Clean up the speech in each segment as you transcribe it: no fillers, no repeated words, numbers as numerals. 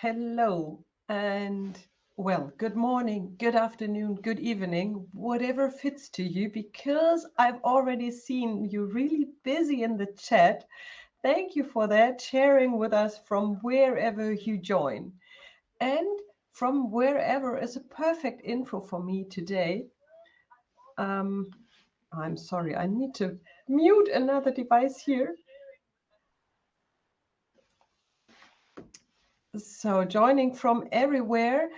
Hello, and well, good morning, good afternoon, good evening, whatever fits to you, because I've already seen you really busy in the chat. Thank you for that, sharing with us from wherever you join. And from wherever is a perfect intro for me today. Um, I'm sorry, I need to mute another device here. So, joining from everywhere,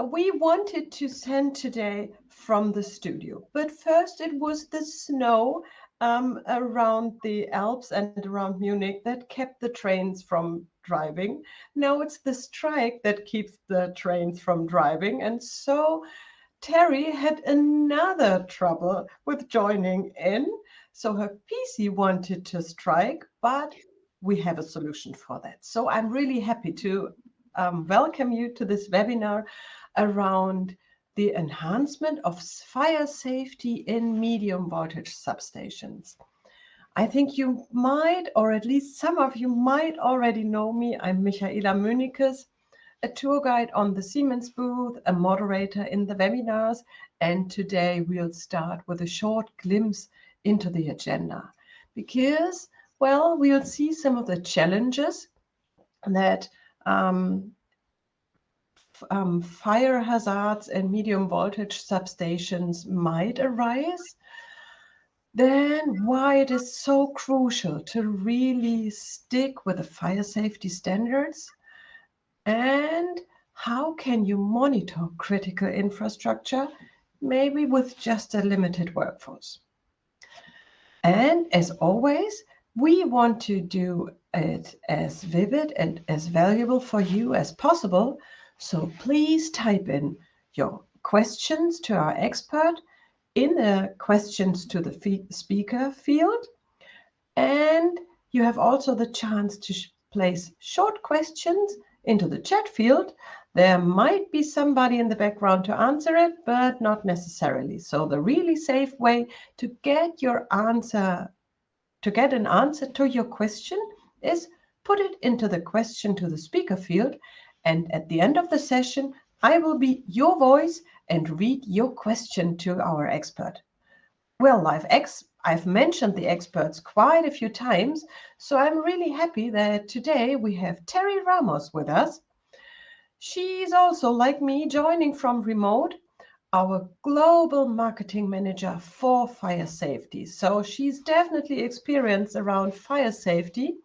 we wanted to send today from the studio. But first, it was the snow around the Alps and around Munich that kept the trains from driving. Now it's the strike that keeps the trains from driving. And so Terry had another trouble with joining in. So her PC wanted to strike, but we have a solution for that. So I'm really happy to welcome you to this webinar around the enhancement of fire safety in medium voltage substations. I think you might, or at least some of you might already know me. I'm Michaela Mönikes, a tour guide on the Siemens booth, a moderator in the webinars, and today we'll start with a short glimpse into the agenda because, well, we'll see some of the challenges that fire hazards and medium voltage substations might arise, then why it is so crucial to really stick with the fire safety standards, and how can you monitor critical infrastructure, maybe with just a limited workforce. And as always, we want to do it as vivid and as valuable for you as possible. So please type in your questions to our expert in the questions to the speaker field. And you have also the chance to place short questions into the chat field. There might be somebody in the background to answer it, but not necessarily. So the really safe way to get your answer, to get an answer to your question is put it into the question to the speaker field. And at the end of the session, I will be your voice and read your question to our expert. Well, I've mentioned the experts quite a few times, so I'm really happy that today we have Terry Ramos with us. She's also, like me, joining from remote, our global marketing manager for fire safety. So she's definitely experienced around fire safety.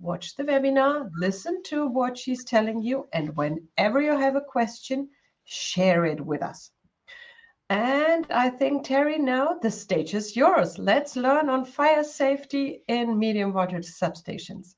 Watch the webinar, listen to what she's telling you, and whenever you have a question, share it with us. And I think, Terry, now the stage is yours. Let's learn on fire safety in medium voltage substations.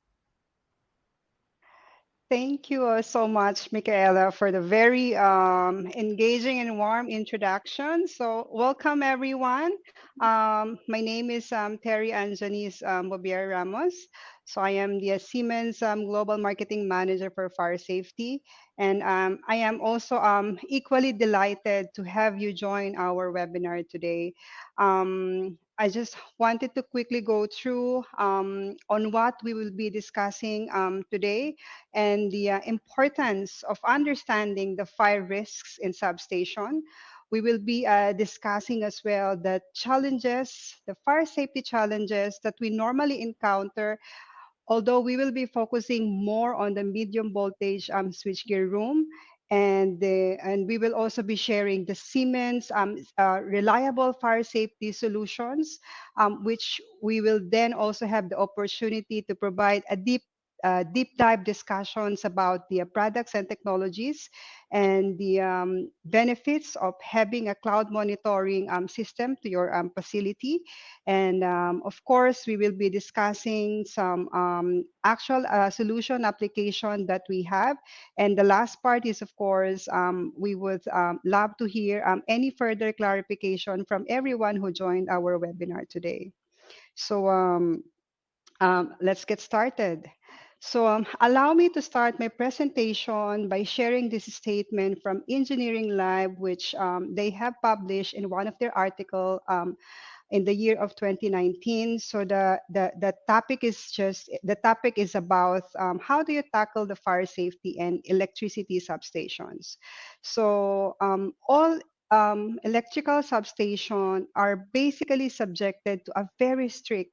Thank you so much, Michaela, for the very engaging and warm introduction. So welcome, everyone. My name is Terry Anjanice Bobier Ramos. So I am the Siemens Global Marketing Manager for Fire Safety. And I am also equally delighted to have you join our webinar today. I just wanted to quickly go through on what we will be discussing today and the importance of understanding the fire risks in substation. We will be discussing as well the challenges, the fire safety challenges that we normally encounter, although we will be focusing more on the medium voltage switchgear room. And we will also be sharing the Siemens reliable fire safety solutions, which we will then also have the opportunity to provide a deep dive discussions about the products and technologies and the benefits of having a cloud monitoring system to your facility. And of course, we will be discussing some actual solution application that we have. And the last part is, of course, we would love to hear any further clarification from everyone who joined our webinar today. So let's get started. So allow me to start my presentation by sharing this statement from Engineering Live, which they have published in one of their article in the year of 2019. So the topic is about how do you tackle the fire safety and electricity substations. So all electrical substation are basically subjected to a very strict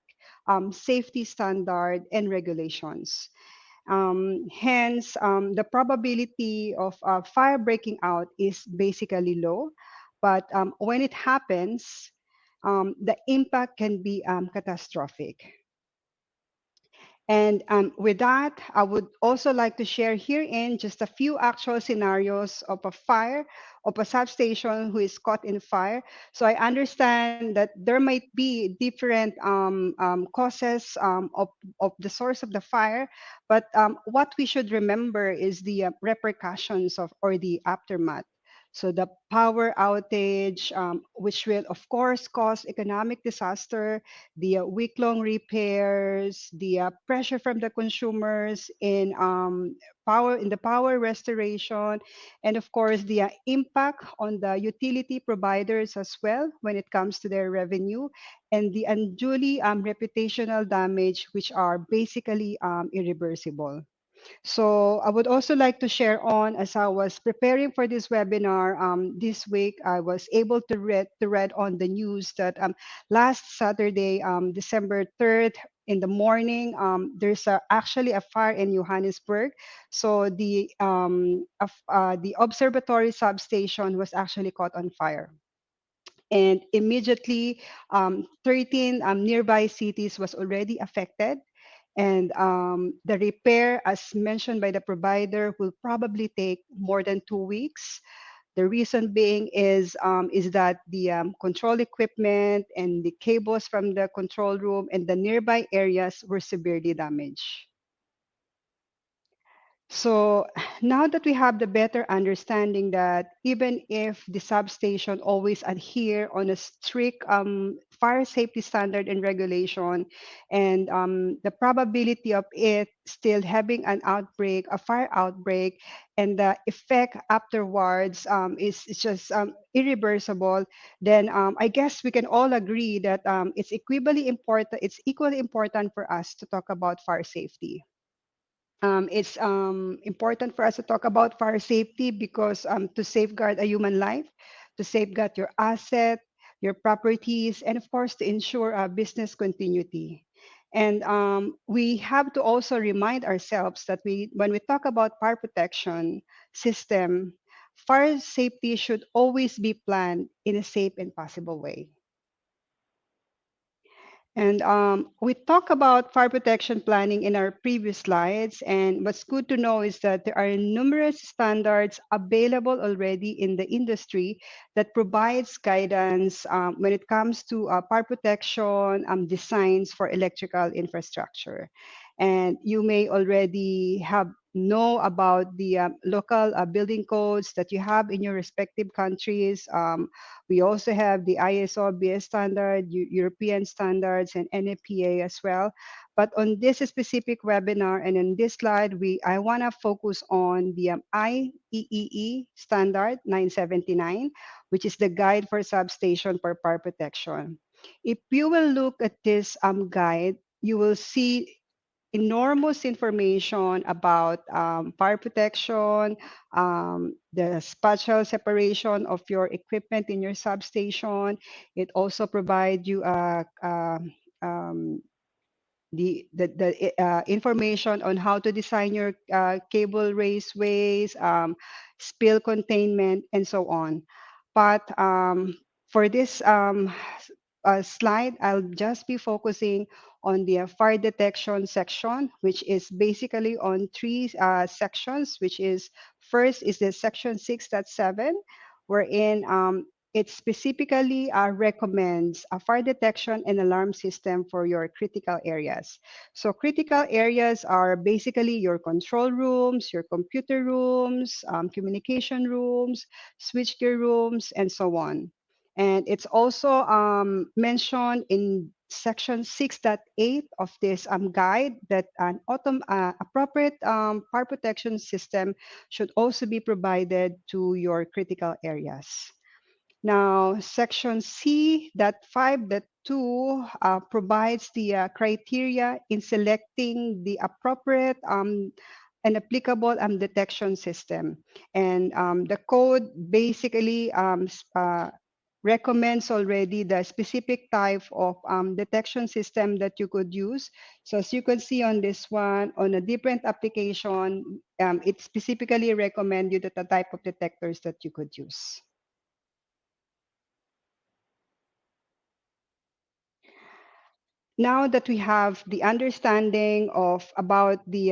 safety standard and regulations. Hence, the probability of fire breaking out is basically low. But when it happens, the impact can be catastrophic. And with that, I would also like to share herein just a few actual scenarios of a fire, of a substation who is caught in fire. So I understand that there might be different causes of the source of the fire, but what we should remember is the repercussions of or the aftermath. So the power outage, which will of course cause economic disaster, the week-long repairs, the pressure from the consumers in the power restoration, and of course the impact on the utility providers as well when it comes to their revenue, and the unduly reputational damage, which are basically irreversible. So I would also like to share on as I was preparing for this webinar this week, I was able to read on the news that last Saturday, December 3rd, in the morning, there's actually a fire in Johannesburg. So the observatory substation was actually caught on fire. And immediately, 13 nearby cities was already affected, and the repair, as mentioned by the provider, will probably take more than 2 weeks. The reason being is that the control equipment and the cables from the control room and the nearby areas were severely damaged. So now that we have the better understanding that even if the substation always adhere on a strict fire safety standard and regulation, and the probability of it still having an outbreak, a fire outbreak, and the effect afterwards is just irreversible, then I guess we can all agree that it's equally important. It's equally important for us to talk about fire safety. It's important for us to talk about fire safety because to safeguard a human life, to safeguard your asset, your properties, and of course to ensure business continuity. And we have to also remind ourselves that when we talk about fire protection system, fire safety should always be planned in a safe and possible way. And we talked about fire protection planning in our previous slides. And what's good to know is that there are numerous standards available already in the industry that provides guidance when it comes to fire protection designs for electrical infrastructure. And you may already have know about the local building codes that you have in your respective countries. We also have the ISO BS standard, European standards, and NFPA as well. But on this specific webinar and in this slide, I want to focus on the IEEE standard 979, which is the guide for substation for fire protection. If you will look at this guide, you will see enormous information about fire protection, the spatial separation of your equipment in your substation. It also provides you um, the information on how to design your cable raceways, spill containment, and so on. But for this slide, I'll just be focusing on the fire detection section, which is basically on three sections, which is first is the section 6.7, wherein it specifically recommends a fire detection and alarm system for your critical areas. So critical areas are basically your control rooms, your computer rooms, communication rooms, switchgear rooms, and so on. And it's also mentioned in section 6.8 of this guide that an appropriate fire protection system should also be provided to your critical areas. Now, Section C.5.2 provides the criteria in selecting the appropriate and applicable detection system. And the code basically recommends already the specific type of detection system that you could use. So as you can see on this one, on a different application, it specifically recommend you the type of detectors that you could use. Now that we have the understanding of about the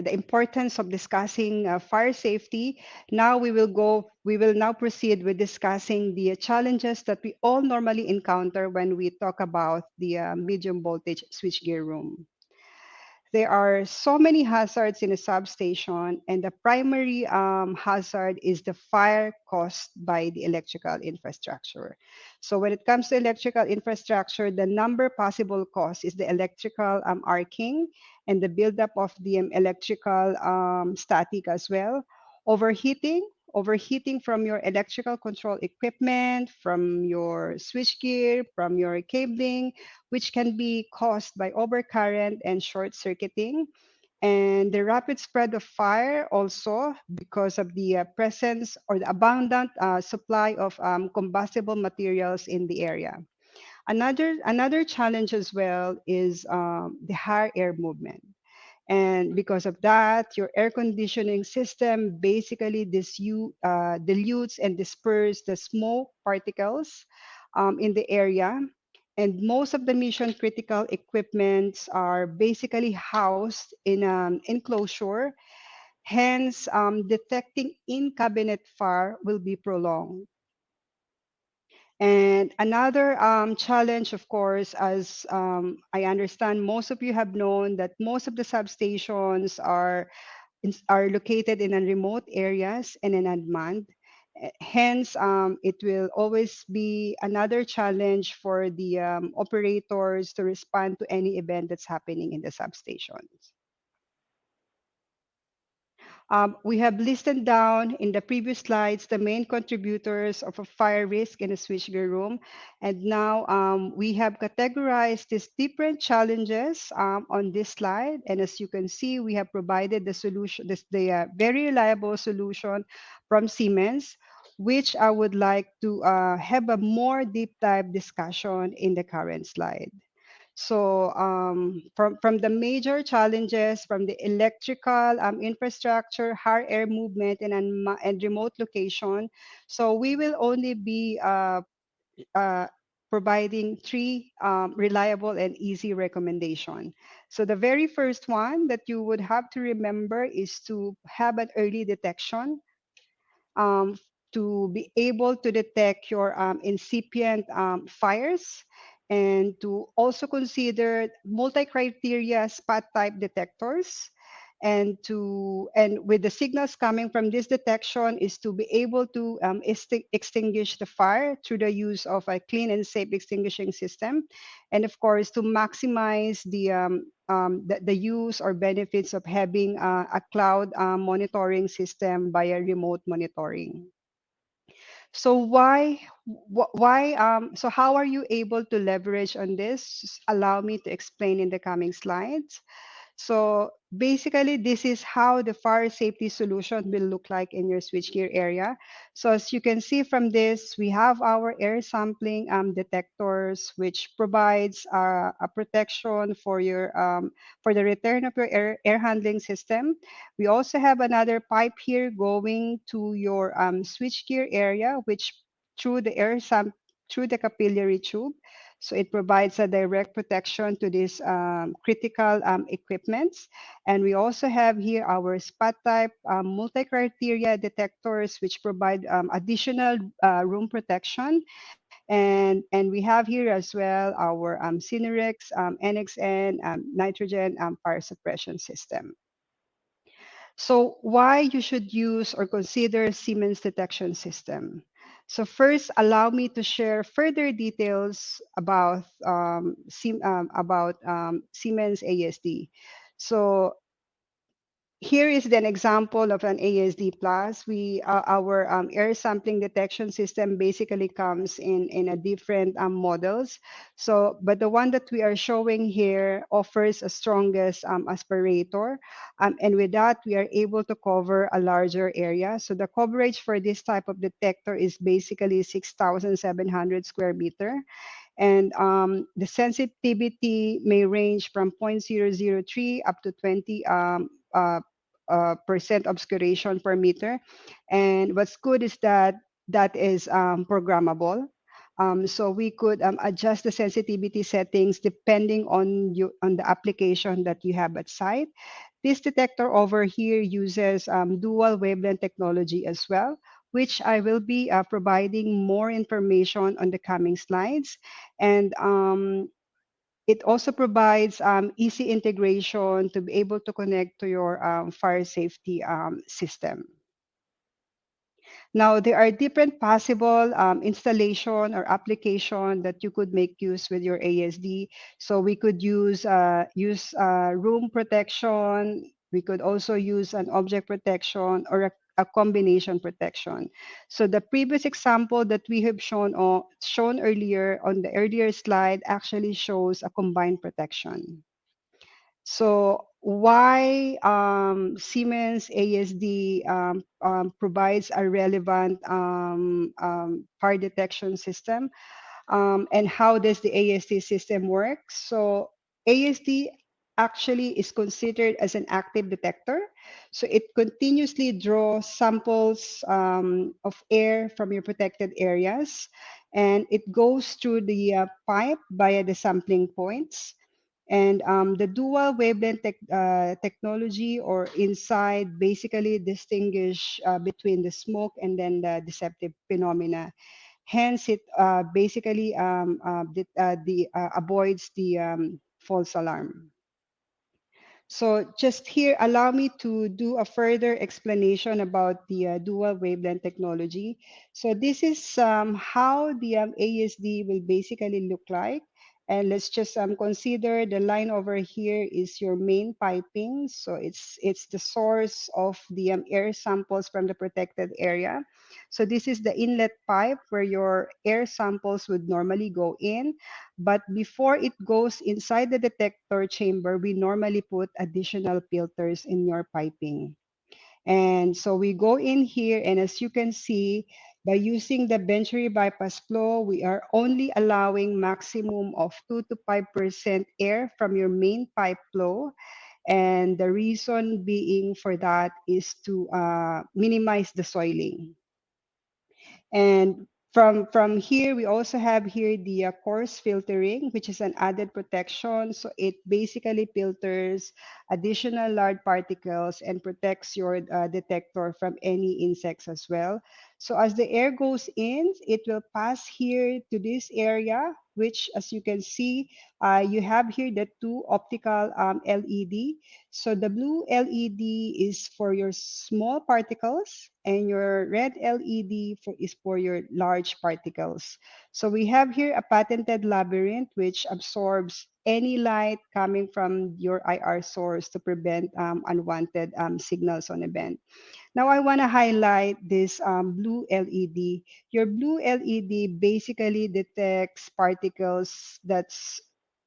importance of discussing fire safety, now we will now proceed with discussing the challenges that we all normally encounter when we talk about the medium voltage switchgear room. There are so many hazards in a substation, and the primary hazard is the fire caused by the electrical infrastructure. So when it comes to electrical infrastructure, the number possible cause is the electrical arcing and the buildup of the electrical static as well. Overheating from your electrical control equipment, from your switchgear, from your cabling, which can be caused by overcurrent and short circuiting. And the rapid spread of fire also because of the presence or the abundant supply of combustible materials in the area. Another challenge as well is the high air movement. And because of that, your air conditioning system basically dilutes and disperses the smoke particles in the area. And most of the mission critical equipments are basically housed in an enclosure. Hence, detecting in cabinet fire will be prolonged. And another challenge, of course, as I understand, most of you have known that most of the substations are located in remote areas and in unmanned. Hence, it will always be another challenge for the operators to respond to any event that's happening in the substations. We have listed down in the previous slides the main contributors of a fire risk in a switchgear room. And now we have categorized these different challenges on this slide. And as you can see, we have provided the solution, the very reliable solution from Siemens, which I would like to have a more deep dive discussion in the current slide. So from the major challenges from the electrical infrastructure, high air movement, and remote location, so we will only be uh, providing three reliable and easy recommendation. So the very first one that you would have to remember is to have an early detection um, to be able to detect your incipient fires and to also consider multi-criteria spot type detectors and with the signals coming from this detection is to be able to extinguish the fire through the use of a clean and safe extinguishing system, and of course to maximize the use or benefits of having a cloud monitoring system via remote monitoring. So so how are you able to leverage on this? Allow me to explain in the coming slides. So basically, this is how the fire safety solution will look like in your switchgear area. So as you can see from this, we have our air sampling detectors, which provides a protection for the return of your air handling system. We also have another pipe here going to your switchgear area, which through the through the capillary tube. So it provides a direct protection to these critical equipments. And we also have here our spot type multi-criteria detectors, which provide additional room protection. And we have here as well our Synerix, NXN, nitrogen fire suppression system. So why you should use or consider Siemens detection system? So first, allow me to share further details about Siemens ASD. So here is an example of an ASD plus. Our air sampling detection system basically comes in a different models. So, but the one that we are showing here offers a strongest aspirator, and with that we are able to cover a larger area. So the coverage for this type of detector is basically 6,700 square meter, and the sensitivity may range from 0.003 up to 20 percent obscuration per meter. And what's good is that that is programmable. So we could adjust the sensitivity settings depending on on the application that you have at site. This detector over here uses dual wavelength technology as well, which I will be providing more information on the coming slides. And it also provides easy integration to be able to connect to your fire safety system. Now, there are different possible installation or application that you could make use with your ASD. So we could use room protection. We could also use an object protection or a combination protection. So the previous example that we have shown earlier on the earlier slide actually shows a combined protection. So why Siemens ASD provides a relevant fire detection system, and how does the ASD system work? So ASD actually is considered as an active detector. So it continuously draws samples of air from your protected areas, and it goes through the pipe via the sampling points. And the dual wavelength technology or inside basically distinguish between the smoke and then the deceptive phenomena. Hence, it basically avoids the false alarm. So just here, allow me to do a further explanation about the dual wavelength technology. So this is how the ASD will basically look like. And let's just consider the line over here is your main piping. So it's the source of the air samples from the protected area. So this is the inlet pipe where your air samples would normally go in. But before it goes inside the detector chamber, we normally put additional filters in your piping. And so we go in here, and as you can see, by using the Venturi bypass flow, we are only allowing maximum of 2 to 5% air from your main pipe flow. And the reason being for that is to minimize the soiling. And from here, we also have here the coarse filtering, which is an added protection. So it basically filters additional large particles and protects your detector from any insects as well. So as the air goes in, it will pass here to this area, which as you can see, you have here the two optical LED. So the blue LED is for your small particles, and your red LED is for your large particles. So we have here a patented labyrinth which absorbs any light coming from your IR source to prevent unwanted signals on event. Now I want to highlight this blue LED. Your blue LED basically detects particles that's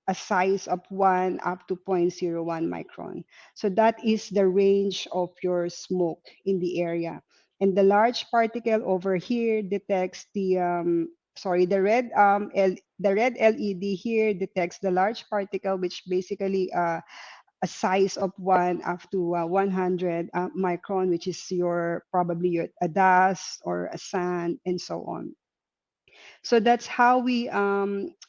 a size of 1 up to zero point zero 0.01 micron. So that is the range of your smoke in the area. And the large particle over here detects the red LED here detects the large particle, which basically a size of 1 up to 100 micron, which is your probably a dust or a sand and so on. So that's how we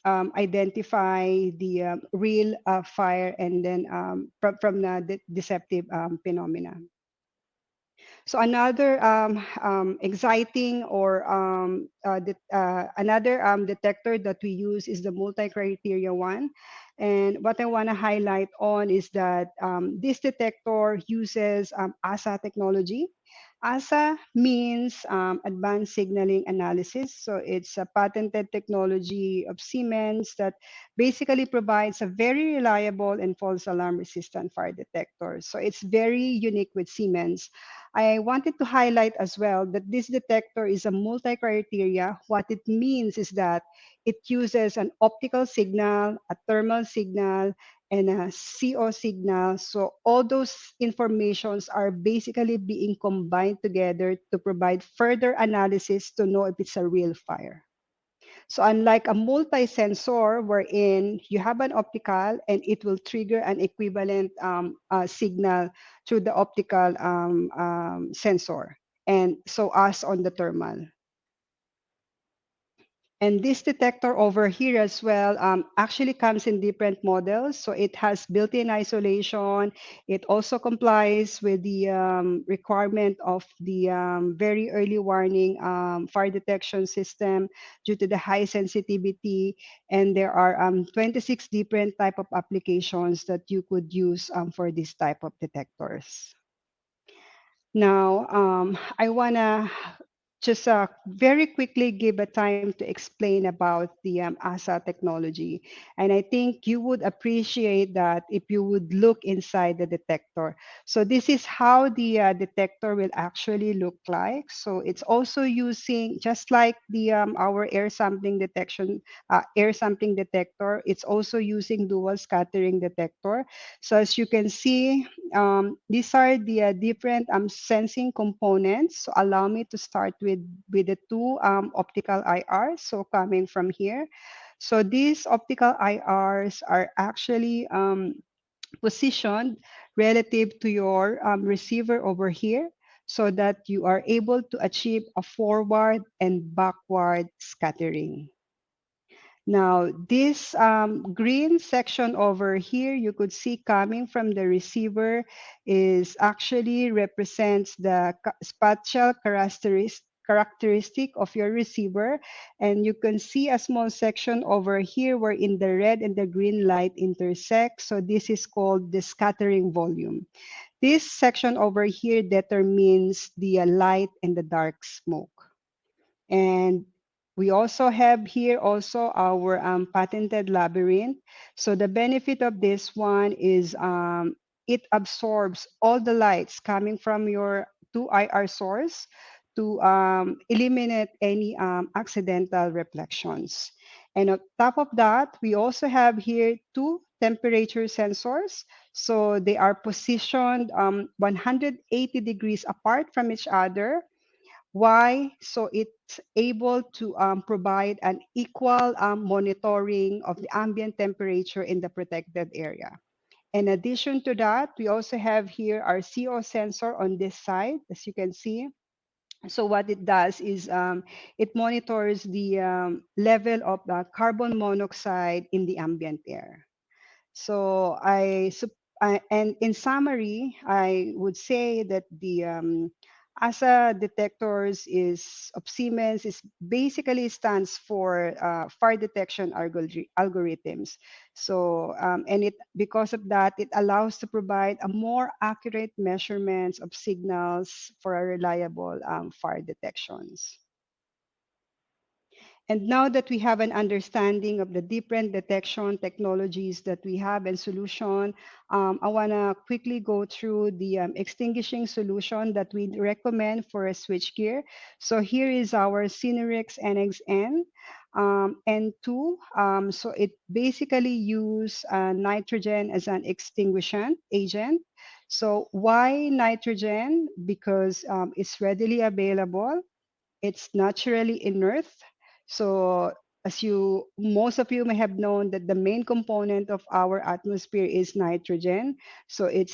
identify the real fire and then from the deceptive phenomena. So another exciting or another detector that we use is the multi-criteria one. And what I want to highlight on is that this detector uses ASA technology. ASA means Advanced Signaling Analysis. So it's a patented technology of Siemens that basically provides a very reliable and false alarm resistant fire detector. So it's very unique with Siemens. I wanted to highlight as well that this detector is a multi-criteria. What it means is that it uses an optical signal, a thermal signal, and a CO signal. So all those informations are basically being combined together to provide further analysis to know if it's a real fire. So unlike a multi-sensor wherein you have an optical and it will trigger an equivalent signal through the optical sensor, and so as on the thermal. And this detector over here as well actually comes in different models. So it has built-in isolation. It also complies with the requirement of the very early warning fire detection system due to the high sensitivity. And there are 26 different type of applications that you could use for this type of detectors. Now, I want to just very quickly give a time to explain about the ASA technology. And I think you would appreciate that if you would look inside the detector. So this is how the detector will actually look like. So it's also using, just like the our air sampling detector, it's also using dual scattering detector. So as you can see, these are the different sensing components. So allow me to start with the two optical IRs. So coming from here. So these optical IRs are actually positioned relative to your receiver over here so that you are able to achieve a forward and backward scattering. Now, this green section over here, you could see coming from the receiver is actually represents the spatial characteristic of your receiver. And you can see a small section over here where in the red and the green light intersect. So this is called the scattering volume. This section over here determines the light and the dark smoke. And we also have here also our patented labyrinth. So the benefit of this one is it absorbs all the lights coming from your 2IR source to eliminate any accidental reflections. And on top of that, we also have here two temperature sensors. So they are positioned 180 degrees apart from each other. Why? So it's able to provide an equal monitoring of the ambient temperature in the protected area. In addition to that, we also have here our CO sensor on this side, as you can see. So what it does is it monitors the level of carbon monoxide in the ambient air. So and in summary, I would say that the ASA detectors is of Siemens is basically stands for fire detection algorithms. So and it because of that, it allows to provide a more accurate measurements of signals for a reliable fire detections. And now that we have an understanding of the different detection technologies that we have and solution, I want to quickly go through the extinguishing solution that we recommend for a switchgear. So here is our Synerix NXN N2. So it basically use nitrogen as an extinguishant agent. So why nitrogen? Because it's readily available, it's naturally inert. So as you most of you may have known that the main component of our atmosphere is nitrogen. So it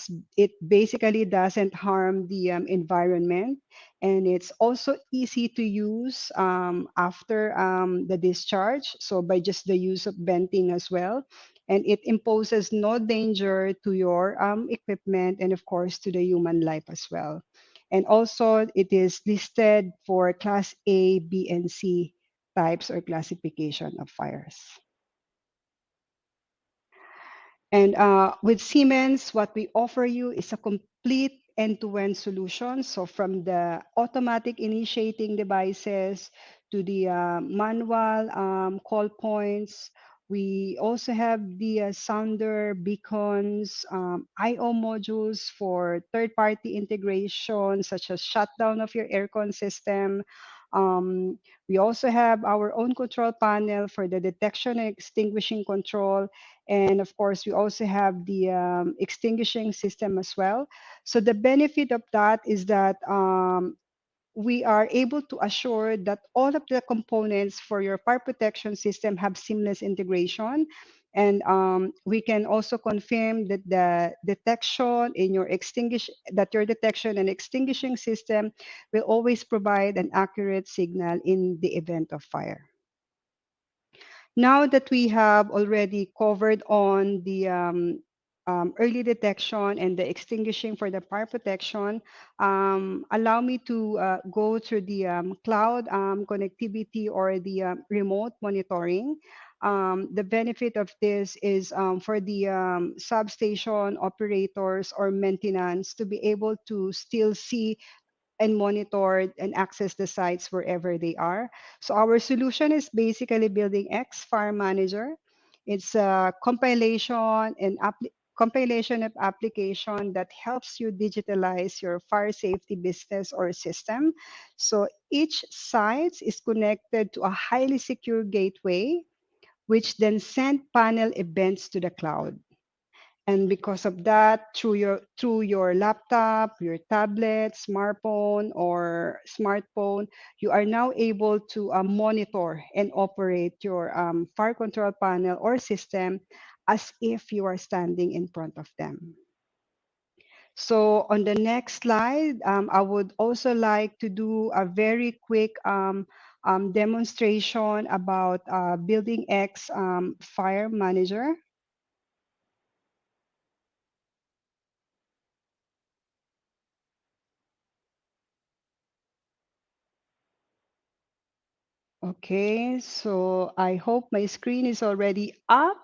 basically doesn't harm the environment, and it's also easy to use after the discharge. So by just the use of venting as well, and it imposes no danger to your equipment and of course to the human life as well. And also, it is listed for Class A, B, and C types or classification of fires. And with Siemens, what we offer you is a complete end-to-end solution. So from the automatic initiating devices to the manual call points, we also have the sounder beacons, I/O modules for third-party integration, such as shutdown of your aircon system. Um, we also have our own control panel for the detection and extinguishing control. And of course, we also have the extinguishing system as well. So the benefit of that is that we are able to assure that all of the components for your fire protection system have seamless integration. And we can also confirm that the detection in your that your detection and extinguishing system will always provide an accurate signal in the event of fire. Now that we have already covered on the early detection and the extinguishing for the fire protection, allow me to go through the cloud connectivity or the remote monitoring. The benefit of this is for the substation operators or maintenance to be able to still see and monitor and access the sites wherever they are. So our solution is basically building X Fire Manager. It's a compilation of application that helps you digitalize your fire safety business or system. So each site is connected to a highly secure gateway, which then send panel events to the cloud. And because of that, through your laptop, your tablet, smartphone, or smartphone, you are now able to monitor and operate your fire control panel or system as if you are standing in front of them. So on the next slide, I would also like to do a very quick demonstration about Building X Fire Manager. Okay, so I hope my screen is already up.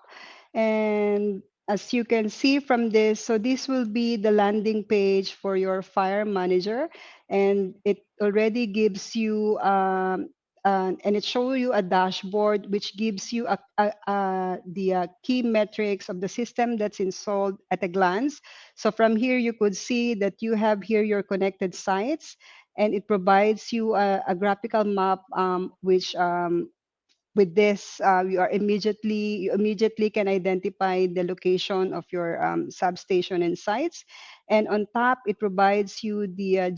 And as you can see from this, so this will be the landing page for your Fire Manager. And it already gives you, and it shows you a dashboard, which gives you the key metrics of the system that's installed at a glance. So from here, you could see that you have here your connected sites, and it provides you a graphical map, which with this you immediately can identify the location of your substation and sites. And on top, it provides you the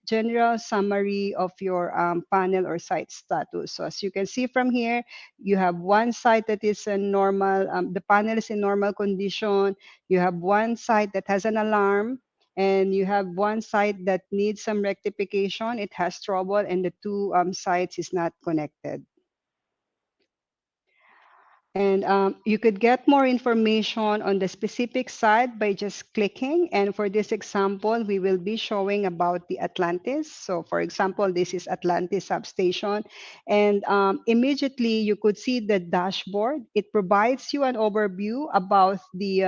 general summary of your panel or site status. So as you can see from here, you have one site that is a normal, the panel is in normal condition. You have one site that has an alarm, and you have one site that needs some rectification. It has trouble, and the two sites is not connected. And you could get more information on the specific site by just clicking. And for this example, we will be showing about the Atlantis. So for example, this is Atlantis substation. And immediately you could see the dashboard. It provides you an overview about the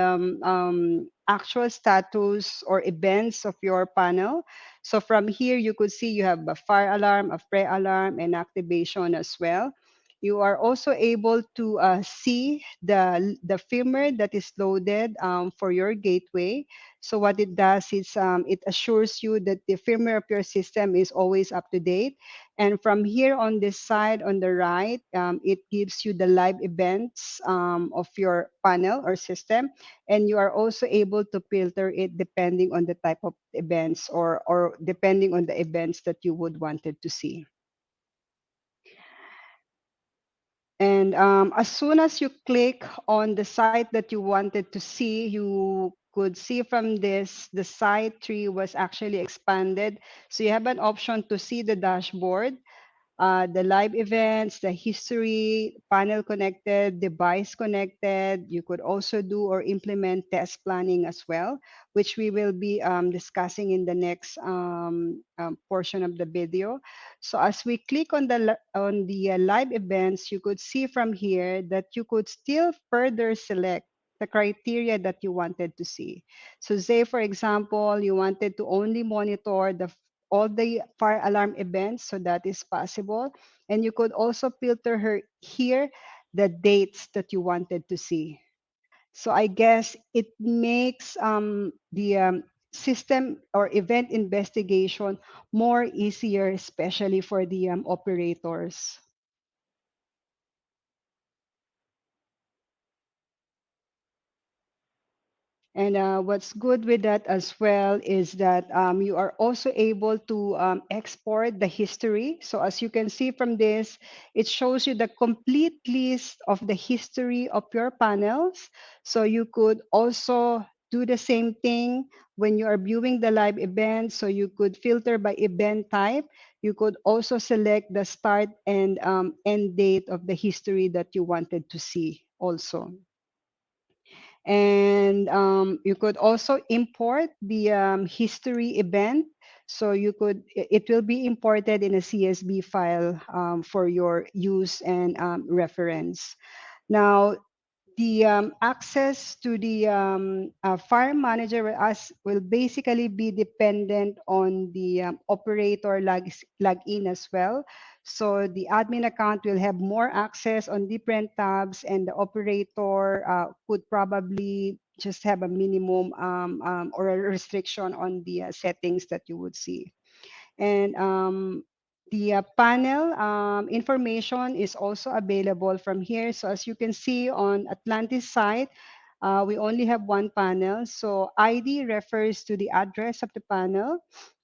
actual status or events of your panel. So from here, you could see you have a fire alarm, a pre-alarm, and activation as well. You are also able to see the firmware that is loaded for your gateway. So what it does is it assures you that the firmware of your system is always up to date. And from here on this side on the right, it gives you the live events of your panel or system. And you are also able to filter it depending on the type of events, or depending on the events that you would wanted to see. And as soon as you click on the site that you wanted to see, you could see from this, the site tree was actually expanded. So you have an option to see the dashboard, the live events, the history, panel connected, device connected. You could also do or implement test planning as well, which we will be discussing in the next portion of the video. So as we click on the live events, you could see from here that you could still further select the criteria that you wanted to see. So say, for example, you wanted to only monitor all the fire alarm events, so that is possible. And you could also filter her here the dates that you wanted to see. So I guess it makes the system or event investigation more easier, especially for the operators. And what's good with that as well is that you are also able to export the history. So as you can see from this, it shows you the complete list of the history of your panels. So you could also do the same thing when you are viewing the live event. So you could filter by event type. You could also select the start and end date of the history that you wanted to see also. And you could also import the history event. So it will be imported in a CSV file for your use and reference. Now, the access to the fire manager will basically be dependent on the operator login as well. So the admin account will have more access on different tabs, and the operator could probably just have a minimum or a restriction on the settings that you would see. And the panel information is also available from here. So as you can see on Atlantis site, we only have one panel. So ID refers to the address of the panel.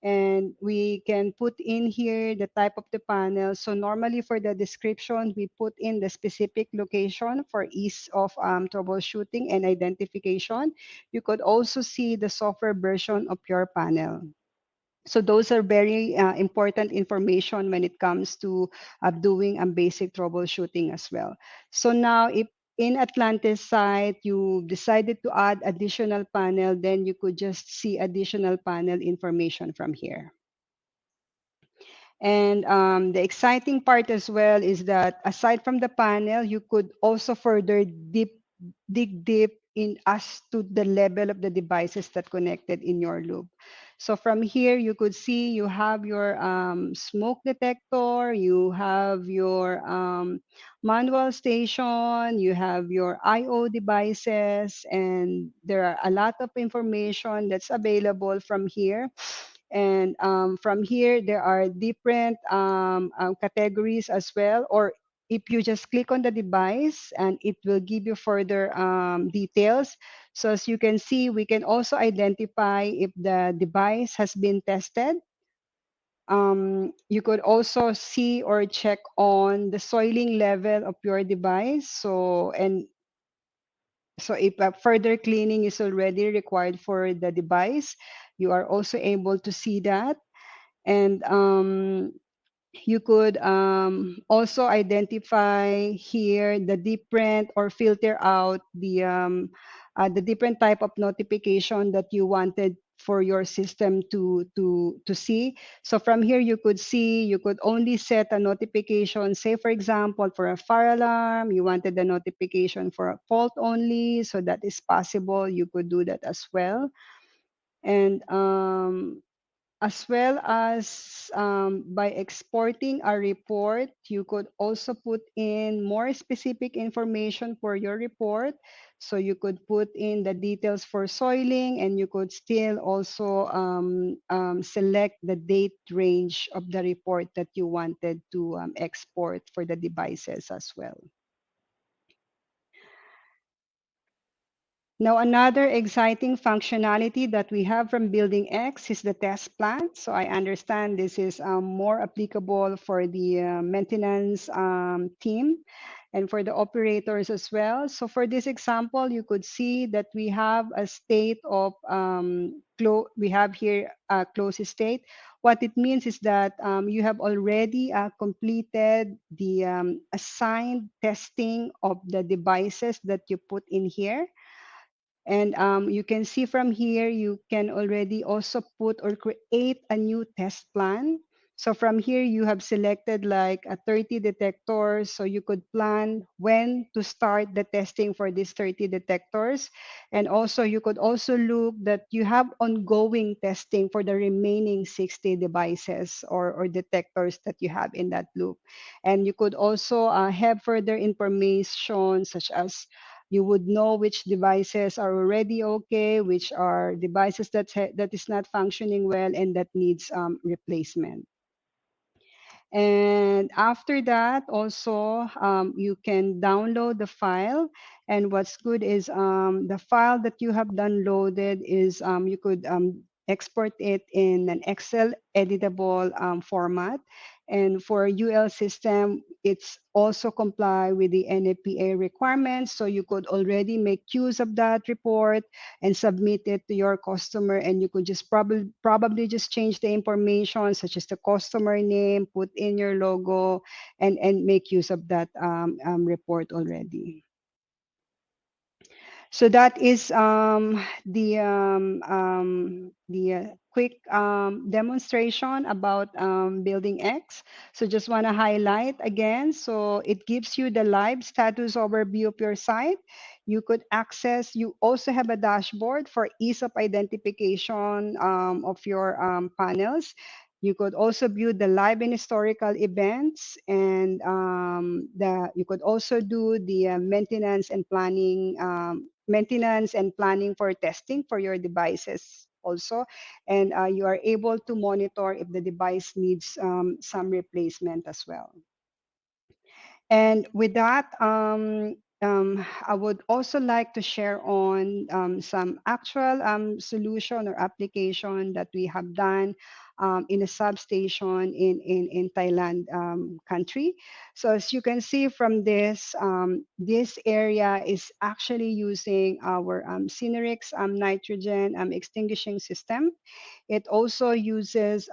And we can put in here the type of the panel. So normally for the description, we put in the specific location for ease of troubleshooting and identification. You could also see the software version of your panel. So those are very important information when it comes to doing basic troubleshooting as well. So now if in Atlantis site, you decided to add additional panel, then you could just see additional panel information from here. And the exciting part as well is that aside from the panel, you could also further dig deep in as to the level of the devices that connected in your loop. So from here, you could see you have your smoke detector, you have your manual station, you have your IO devices, and there are a lot of information that's available from here. And from here, there are different categories as well. Or if you just click on the device, and it will give you further details. So as you can see, we can also identify if the device has been tested. You could also see or check on the soiling level of your device. So if further cleaning is already required for the device, you are also able to see that. And you could also identify here the different or filter out the different type of notification that you wanted for your system to see. So from here, you could see, you could only set a notification. Say, for example, for a fire alarm, you wanted the notification for a fault only. So that is possible. You could do that as well. And as well as by exporting a report, you could also put in more specific information for your report. So you could put in the details for soiling, and you could still also select the date range of the report that you wanted to export for the devices as well. Now, another exciting functionality that we have from Building X is the test plan. So I understand this is more applicable for the maintenance team and for the operators as well. So for this example, you could see that we have a state of, we have here a closed state. What it means is that you have already completed the assigned testing of the devices that you put in here. And you can see from here, you can already also put or create a new test plan. So from here, you have selected like a 30 detectors. So you could plan when to start the testing for these 30 detectors. And also, you could also look that you have ongoing testing for the remaining 60 devices or detectors that you have in that loop. And you could also have further information such as you would know which devices are already okay, which are devices that is not functioning well and that needs replacement. And after that, also, you can download the file. And what's good is the file that you have downloaded is you could export it in an Excel editable format. And for UL system, it's also comply with the NFPA requirements. So you could already make use of that report and submit it to your customer, and you could just probably just change the information such as the customer name, put in your logo, and make use of that report already. So that is the quick demonstration about Building X. So just want to highlight again. So it gives you the live status overview of your site. You could access. You also have a dashboard for ease of identification of your panels. You could also view the live and historical events, and you could also do the maintenance and planning for testing for your devices also. And you are able to monitor if the device needs some replacement as well. And with that, I would also like to share on some actual solution or application that we have done in a substation in Thailand country. So as you can see from this area is actually using our Synerix nitrogen extinguishing system. It also uses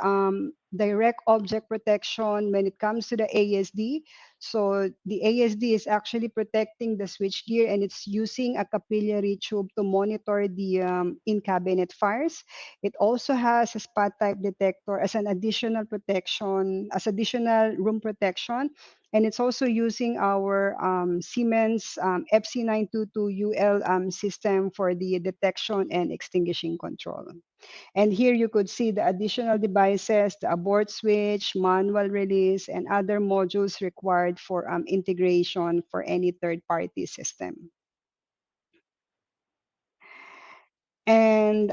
direct object protection when it comes to the ASD. So the ASD is actually protecting the switchgear, and it's using a capillary tube to monitor the in-cabinet fires. It also has a spot type detector as an additional protection, as additional room protection. And it's also using our Siemens FC922UL system for the detection and extinguishing control. And here you could see the additional devices, the abort switch, manual release, and other modules required for integration for any third-party system. And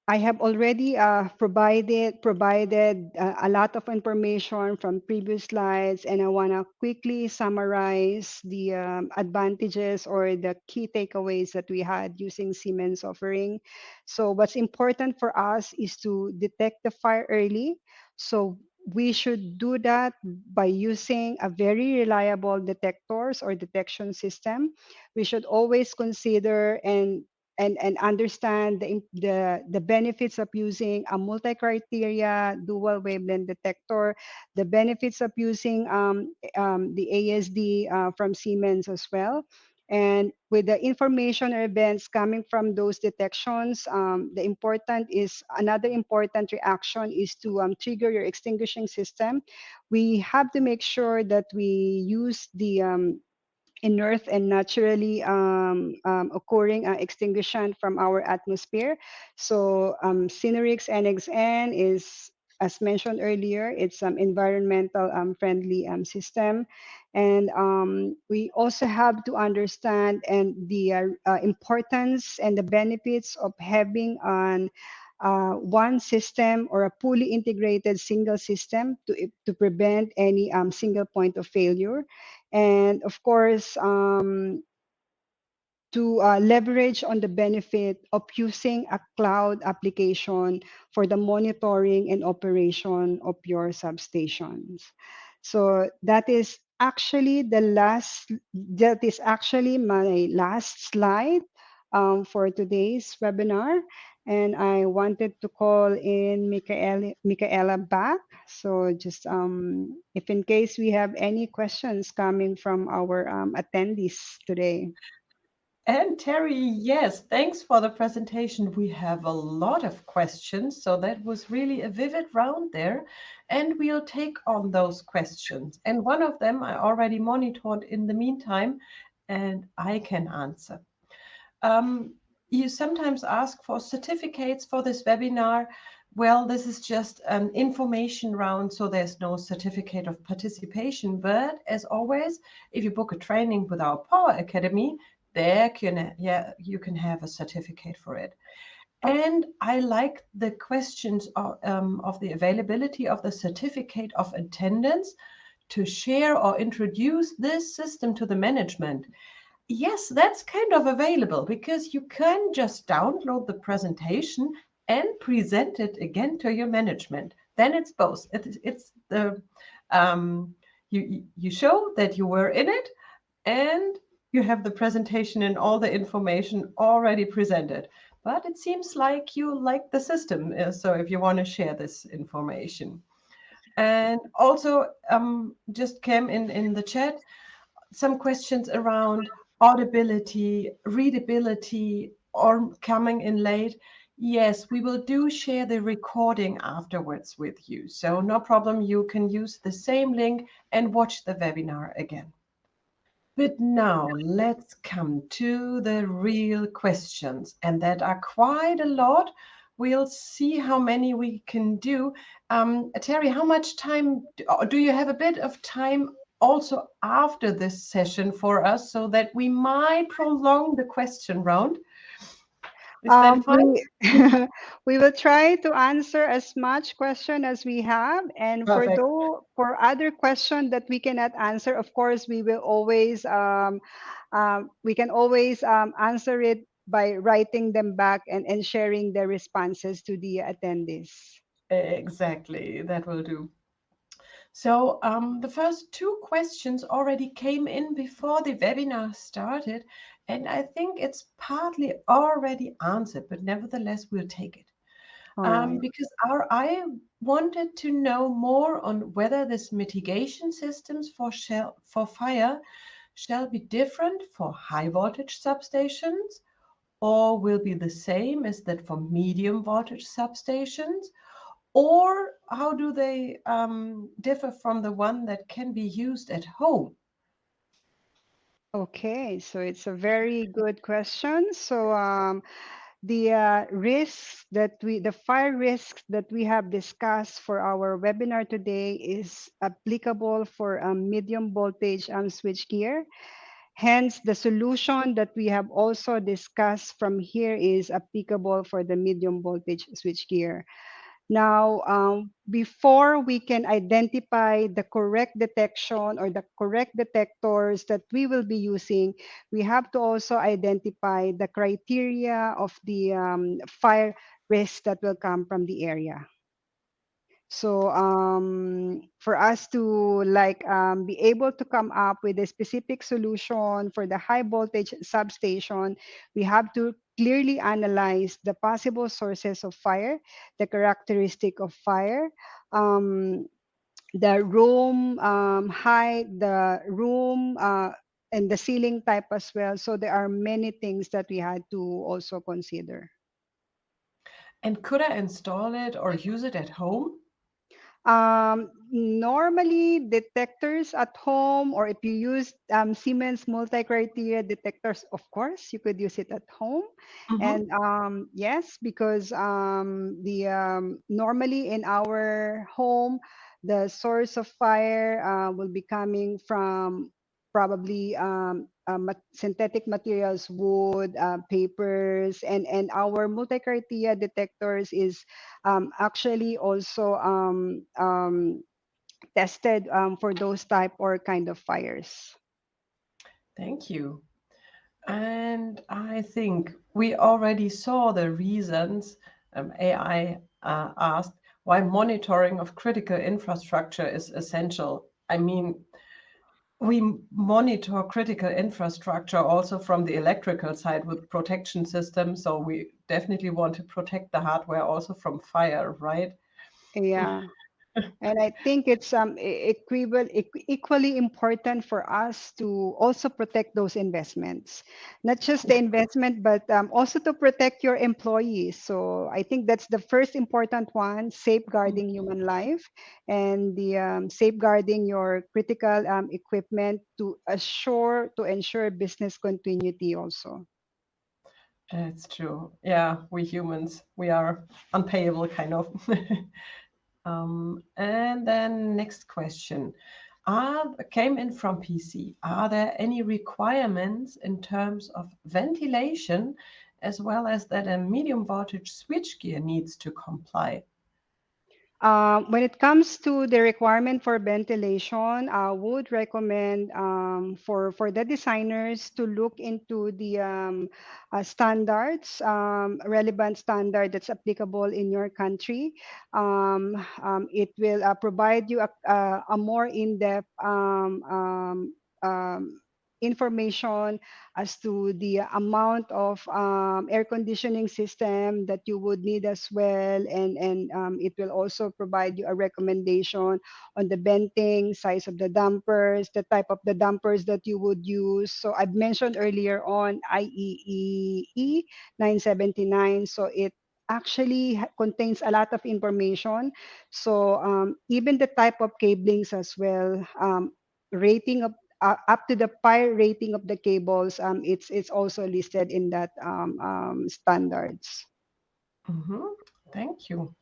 I have already provided a lot of information from previous slides, and I want to quickly summarize the advantages or the key takeaways that we had using Siemens offering. So what's important for us is to detect the fire early. So we should do that by using a very reliable detectors or detection system. We should always consider and understand the benefits of using a multi-criteria dual wavelength detector, the benefits of using the ASD from Siemens as well. And with the information or events coming from those detections, another important reaction is to trigger your extinguishing system. We have to make sure that we use the inert and naturally occurring extinguishment from our atmosphere. So Synerix NXN is, as mentioned earlier, it's environmental friendly system. And we also have to understand and the importance and the benefits of having an one system or a fully integrated single system to prevent any single point of failure. And of course, to leverage on the benefit of using a cloud application for the monitoring and operation of your substations. So that is actually my last slide for today's webinar. And I wanted to call in Michaela back. So just if in case we have any questions coming from our attendees today. And Terry, yes, thanks for the presentation. We have a lot of questions, so that was really a vivid round there, and we'll take on those questions. And one of them I already monitored in the meantime, and I can answer. Um, you sometimes ask for certificates for this webinar. Well, this is just an information round, so there's no certificate of participation. But as always, if you book a training with our Power Academy, you can have a certificate for it. And I like the questions of the availability of the certificate of attendance to share or introduce this system to the management. Yes, that's kind of available because you can just download the presentation and present it again to your management. Then it's both. It's the um, you show that you were in it, and you have the presentation and all the information already presented. But it seems like you like the system, so if you want to share this information. And also, just came in the chat some questions around audibility, readability, or coming in late. Yes, we will do share the recording afterwards with you. So no problem, you can use the same link and watch the webinar again. But now let's come to the real questions, and that are quite a lot. We'll see how many we can do. Terry, how much time do you have a bit of time also after this session for us so that we might prolong the question round? Is that fine? We we will try to answer as much question as we have, and Perfect. for other question that we cannot answer, of course, we can always answer it by writing them back and sharing the responses to the attendees. Exactly, that will do. So the first two questions already came in before the webinar started, and I think it's partly already answered, but nevertheless, we'll take it. All right. Because I wanted to know more on whether this mitigation systems for fire shall be different for high voltage substations or will be the same as that for medium voltage substations, or how do they differ from the one that can be used at home? Okay, so it's a very good question. So the the fire risks that we have discussed for our webinar today is applicable for medium voltage switchgear. Hence, the solution that we have also discussed from here is applicable for the medium voltage switchgear. Now, before we can identify the correct detection or the correct detectors that we will be using, we have to also identify the criteria of the fire risk that will come from the area. So for us to be able to come up with a specific solution for the high voltage substation, we have to clearly analyze the possible sources of fire, the characteristic of fire, um, the room height, the room and the ceiling type as well. So there are many things that we had to also consider. And could I install it or use it at home? Normally, detectors at home, or if you use Siemens multi-criteria detectors, of course, you could use it at home. Mhm. And yes, because the normally in our home, the source of fire will be coming from probably synthetic materials, wood, papers, and our multi-criteria detectors is actually also tested for those type or kind of fires. Thank you. And I think we already saw the reasons AI asked why monitoring of critical infrastructure is essential. I mean, we monitor critical infrastructure also from the electrical side with protection systems. So we definitely want to protect the hardware also from fire, right? Yeah. And I think it's equally important for us to also protect those investments, not just the investment, but also to protect your employees. So I think that's the first important one: safeguarding human life, and the safeguarding your critical equipment to ensure business continuity also. It's true. Yeah, we humans, we are unpayable kind of. And then next question. Came in from PC. Are there any requirements in terms of ventilation as well as that a medium voltage switchgear needs to comply? When it comes to the requirement for ventilation, I would recommend for the designers to look into the standards, relevant standard that's applicable in your country. It will provide you a more in-depth information as to the amount of air conditioning system that you would need as well, and it will also provide you a recommendation on the venting, size of the dampers, the type of the dampers that you would use. So I've mentioned earlier on IEEE 979, so it actually contains a lot of information. So even the type of cablings as well, rating of up to the pi rating of the cables, it's also listed in that standards. Mhm. Thank you.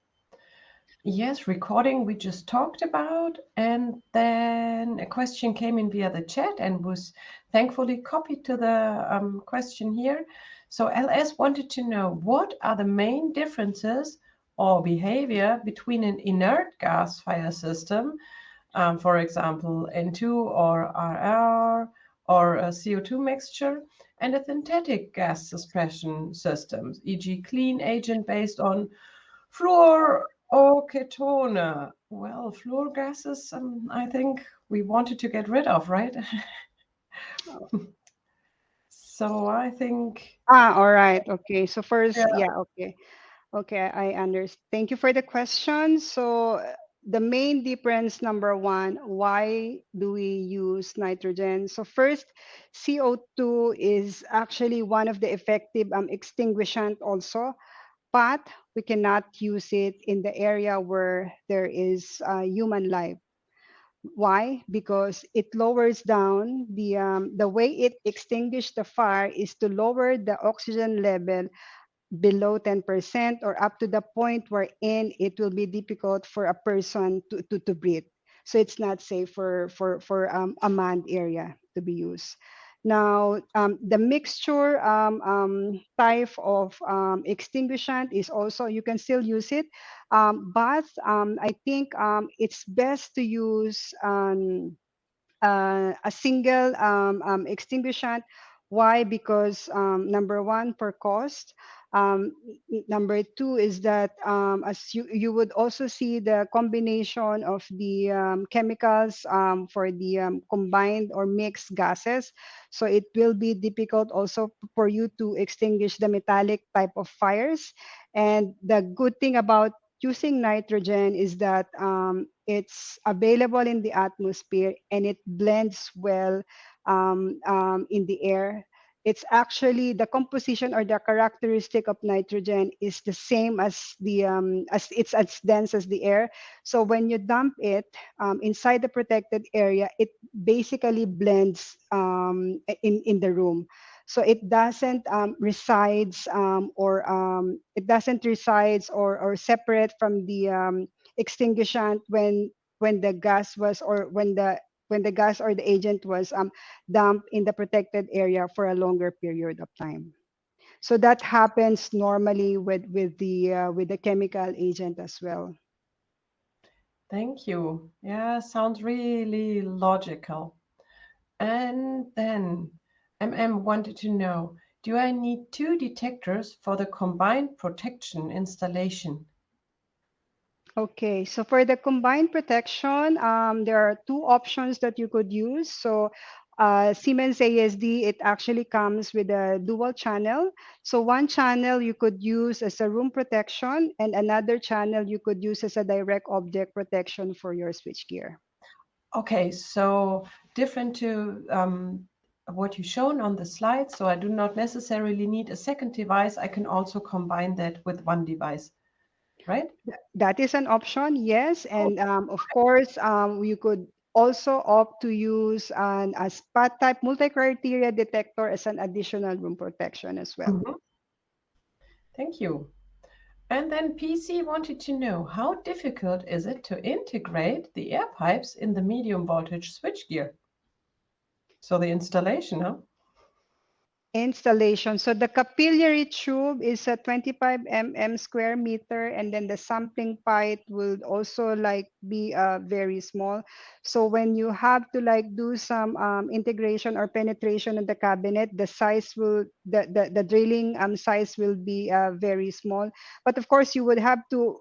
Yes, recording we just talked about, and then a question came in via the chat and was thankfully copied to the question here. So LS wanted to know what are the main differences or behavior between an inert gas fire system, for example, N2 or RR or a CO2 mixture, and a synthetic gas suppression systems, e.g., clean agent based on fluor or ketone. Well, fluor gases, I think we wanted to get rid of, right? So I think, All right. Okay. So yeah. first, yeah, okay. Okay, I understand. Thank you for the question. So the main difference, number one, why do we use nitrogen? So first, CO2 is actually one of the effective extinguishant also, but we cannot use it in the area where there is human life. Why? Because it lowers down the way it extinguishes the fire is to lower the oxygen level below 10% or up to the point wherein it will be difficult for a person to breathe. So it's not safe for a manned area to be used. Now, the mixture type of extinguishant is also, you can still use it, but I think it's best to use a single extinguishant. Why? Because number one, for cost. Number two is that as you would also see the combination of the chemicals for the combined or mixed gases. So it will be difficult also for you to extinguish the metallic type of fires. And the good thing about using nitrogen is that it's available in the atmosphere and it blends well in the air. It's actually the composition or the characteristic of nitrogen is the same as it's as dense as the air. So when you dump it inside the protected area, it basically blends in the room. So it doesn't resides or it doesn't resides or separate from the extinguishant when the gas was or when the gas or the agent was dumped in the protected area for a longer period of time. So that happens normally with the chemical agent as well. Thank you. Yeah, sounds really logical. And then MM wanted to know, do I need two detectors for the combined protection installation? Okay, so for the combined protection, there are two options that you could use. So Siemens ASD, it actually comes with a dual channel. So one channel you could use as a room protection, and another channel you could use as a direct object protection for your switchgear. Okay, so different to what you shown on the slide. So I do not necessarily need a second device. I can also combine that with one device, right? That is an option, yes. Oh, And of course, you could also opt to use a spot type multi-criteria detector as an additional room protection as well. mhm. Thank you. And then PC wanted to know how difficult is it to integrate the air pipes in the medium voltage switchgear? So the installation, huh? Installation. So the capillary tube is a 25 square meter, and then the sampling pipe will also like be very small. So when you have to like do some integration or penetration in the cabinet, the size will the drilling size will be very small. But of course, you would have to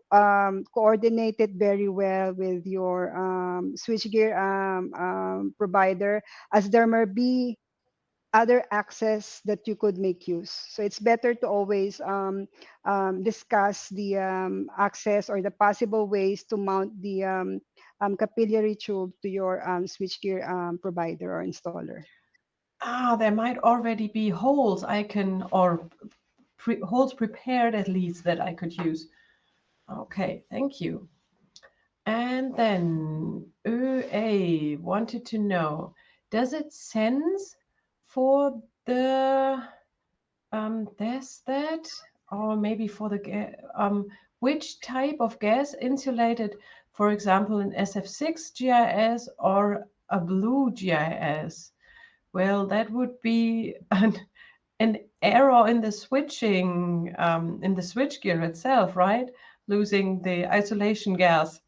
coordinate it very well with your switchgear provider, as there may be other access that you could make use. So it's better to always discuss the access or the possible ways to mount the capillary tube to your switchgear provider or installer. Ah, there might already be holes I can, or holes prepared at least that I could use. Okay, thank you. And then ÖA wanted to know, does it sense for the there's that, or maybe for the which type of gas insulated, for example, an SF6 GIS or a blue GIS? Well, that would be an error in the switching, in the switchgear itself, right? Losing the isolation gas.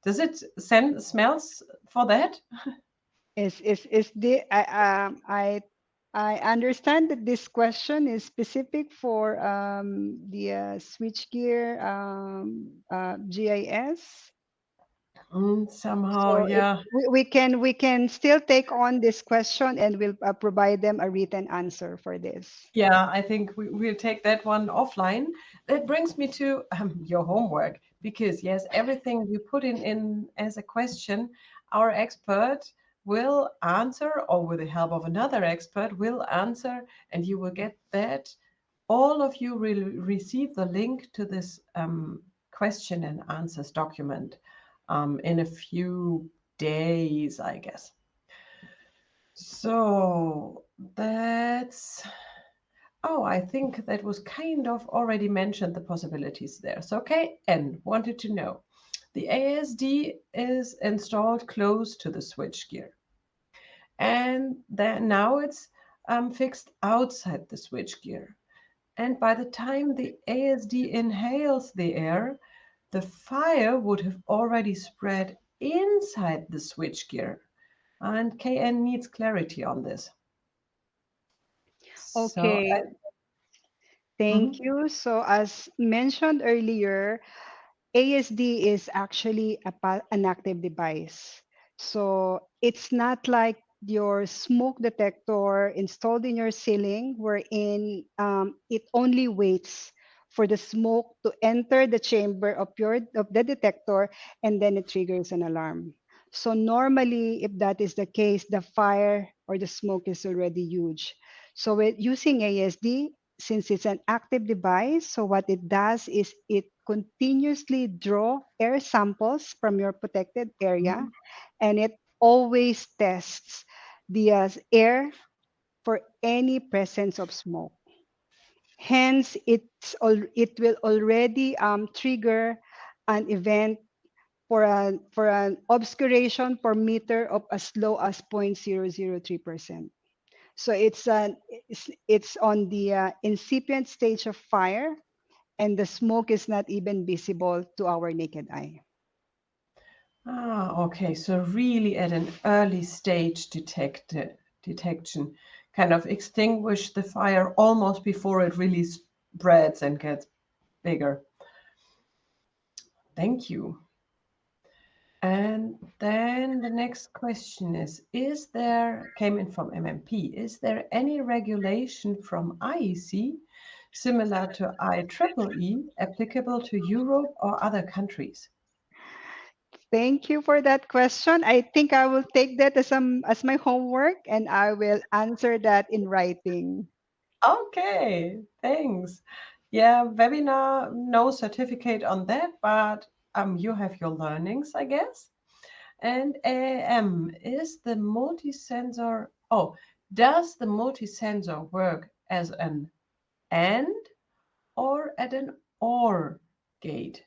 Does it smells for that? Is the I understand that this question is specific for the switchgear GIS. Somehow, So if yeah. we can still take on this question, and we'll provide them a written answer for this. Yeah, I think we'll take that one offline. That brings me to your homework, because yes, everything you put in as a question, our expert will answer, or with the help of another expert will answer, and you will get that. All of you will receive the link to this question and answers document in a few days, I guess. So that's Oh, I think that was kind of already mentioned, the possibilities there. So KN wanted to know, the ASD is installed close to the switchgear, and then now it's fixed outside the switchgear. And by the time the ASD inhales the air, the fire would have already spread inside the switchgear. And KN needs clarity on this. So, Okay, thank mhm, you. So as mentioned earlier, ASD is actually an active device. So it's not like your smoke detector installed in your ceiling, wherein it only waits for the smoke to enter the chamber of the detector, and then it triggers an alarm. So normally, if that is the case, the fire or the smoke is already huge. So with using ASD, since it's an active device, so what it does is it continuously draw air samples from your protected area, mhm. and it always tests the air for any presence of smoke. Hence, it will already trigger an event for an obscuration per meter of as low as 0.003%. So it's on the incipient stage of fire, and the smoke is not even visible to our naked eye. Ah, okay. So really at an early stage detection, kind of extinguish the fire almost before it really spreads and gets bigger. Thank you. And then the next question is there, came in from MMP, is there any regulation from IEC similar to IEEE applicable to Europe or other countries? Thank you for that question. I think I will take that as my homework and I will answer that in writing. Okay, thanks. Yeah, webinar, no certificate on that, but you have your learnings, I guess. And is the multi-sensor, oh, does the multi-sensor work as an and or at an or gate?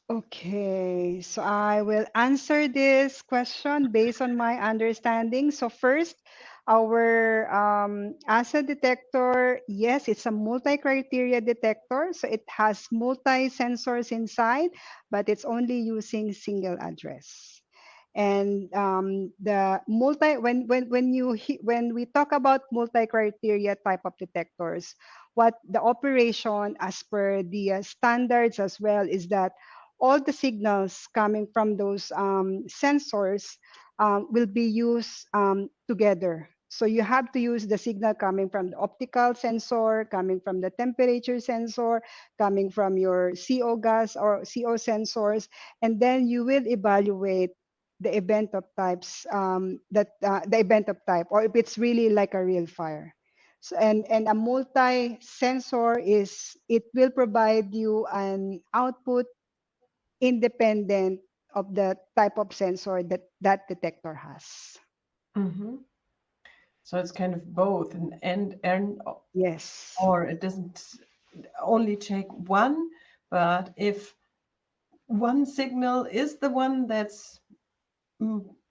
Okay, so I will answer this question based on my understanding. So first, our acid detector, yes, it's a multi-criteria detector. So it has multi-sensors inside, but it's only using single address. And the multi when we talk about multi-criteria type of detectors, what the operation as per the standards as well is that all the signals coming from those sensors will be used together. So you have to use the signal coming from the optical sensor, coming from the temperature sensor, coming from your CO gas or CO sensors, and then you will evaluate the event of types that the event of type, or if it's really like a real fire. So, and a multi sensor is it will provide you an output independent of the type of sensor that that detector has. Hmm. So it's kind of both an and Yes. or it doesn't only check one, but if one signal is the one that's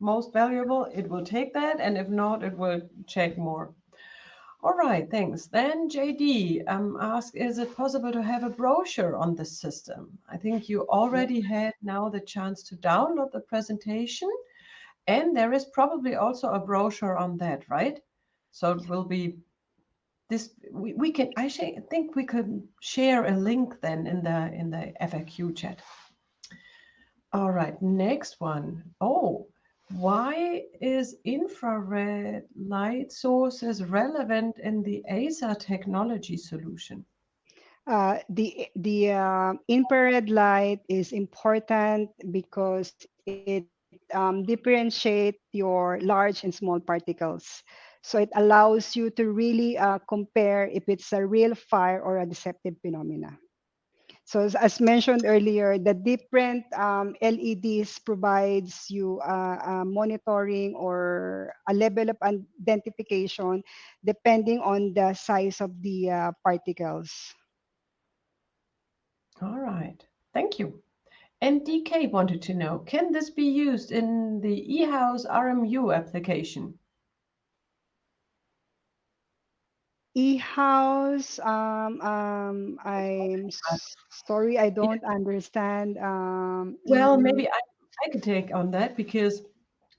most valuable, it will take that, and if not, it will check more. All right, thanks. Then JD asked, is it possible to have a brochure on this system? I think you already had now the chance to download the presentation, and there is probably also a brochure on that, right? So it will be this. We can. Think we could share a link then in the FAQ chat. All right, next one. Oh, why is infrared light sources relevant in the ASA technology solution? The infrared light is important because it differentiates your large and small particles. So it allows you to really compare if it's a real fire or a deceptive phenomena. So as mentioned earlier, the different LEDs provides you monitoring or a level of identification depending on the size of the particles. All right, thank you. And DK wanted to know, can this be used in the eHouse RMU application? E-house, Uh, sorry, I yeah, don't understand. well, maybe I could take on that because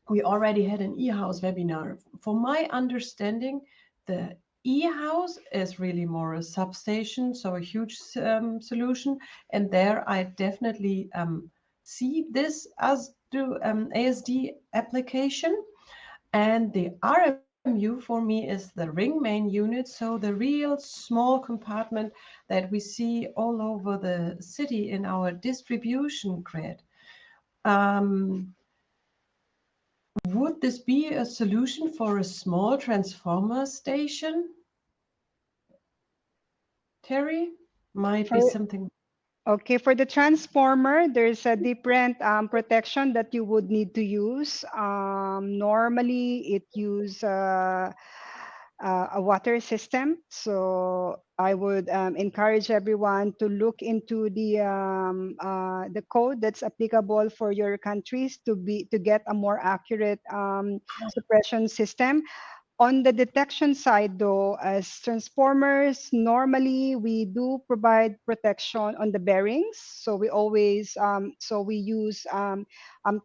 we already had an e-house webinar. For my understanding, the e-house is really more a substation, so a huge solution. And there I definitely see this as do ASD application. And the RMU for me is the ring main unit, so the real small compartment that we see all over the city in our distribution grid. Um, would this be a solution for a small transformer station, Terry? Might be for something. Okay, for the transformer, there's a different protection that you would need to use. Normally, it use a water system. So I would encourage everyone to look into the code that's applicable for your countries to get a more accurate suppression system. On the detection side, though, as transformers, normally we do provide protection on the bearings. So we always, so we use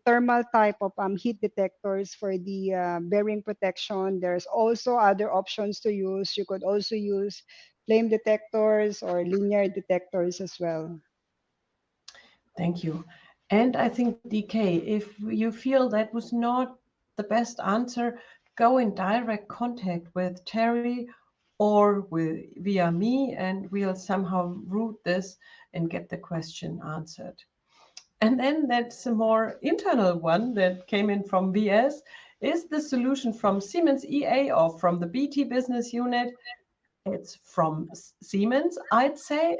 thermal type of heat detectors for the bearing protection. There's also other options to use. You could also use flame detectors or linear detectors as well. Thank you. And I think, DK, if you feel that was not the best answer, go in direct contact with Terry or via me, and we'll somehow route this and get the question answered. And then that's a more internal one that came in from VS. Is the solution from Siemens EA or from the BT business unit? It's from Siemens, I'd say.